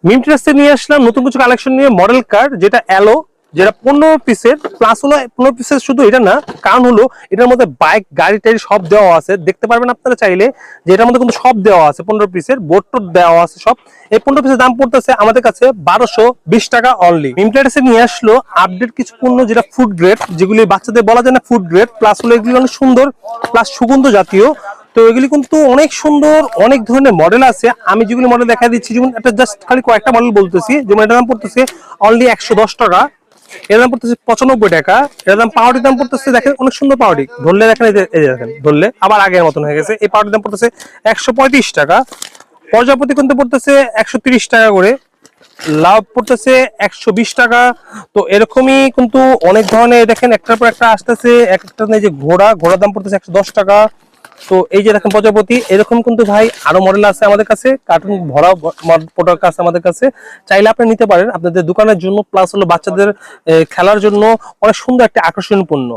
মিমট্রাসে নিয়ে আসলাম নতুন কিছু কালেকশন নিয়ে মডেল কার, যেটা অ্যালো, যেটা 15 পিসের প্লাস হলো 15 পিসের। শুধু এটা না, কারণ হলো এটার মধ্যে বাইক গাড়ি টাড়ি সব দেওয়া আছে, দেখতে পারবেন আপনারা চাইলে যে এটার মধ্যে কিন্তু সব দেওয়া আছে। 15 পিসের বোর্ড টোড দেওয়া আছে সব। এই 15 পিসের দাম পড়তেছে আমাদের কাছে 1220 টাকা অনলি। মিমট্রাসে নিয়ে আসলো আপডেট কিছু পণ্য, যেটা ফুড গ্রেড, যেগুলি বাচ্চাদের বলা যায় না ফুড গ্রেড, প্লাস হলো এগুলি অনেক সুন্দর, প্লাস সুগন্ধ জাতীয়। তো এগুলি কিন্তু অনেক সুন্দর, অনেক ধরনের মডেল আছে। আমি যেগুলি মডেল দেখা দিচ্ছি, যেমন একটা জাস্ট খালি কয়েকটা মডেল বলতেছি। যেমন এটার দাম পড়তেছে অনলি 110 টাকা, এর দাম পড়তেছে 95 টাকা। এর দাম পাউডির দাম পড়তেছে, দেখেন অনেক সুন্দর পাউডি, ধরলে দেখেন এই যে দেখেন ধরলে আবার আগের মতন হয়ে গেছে। এই পাউডির দাম পড়তেছে 135 টাকা। প্রজাপতি কিন্তু পড়তেছে 130 টাকা করে। লাভ পড়তেছে 120 টাকা। তো এরকমই কিন্তু অনেক ধরনের দেখেন, একটার পর একটা আসতেছে। একটা যে ঘোড়ার দাম পড়তেছে 110 টাকা। তো এই যে দেখেন প্রজাপতি, এরকম কিন্তু ভাই আরো মডেল আছে আমাদের কাছে, কার্টুন ভরা প্রোডাক্ট আছে আমাদের কাছে। চাইলে আপনি নিতে পারেন আপনাদের দোকানের জন্য, প্লাস হলো বাচ্চাদের খেলার জন্য অনেক সুন্দর একটা আকর্ষণীয় পণ্য।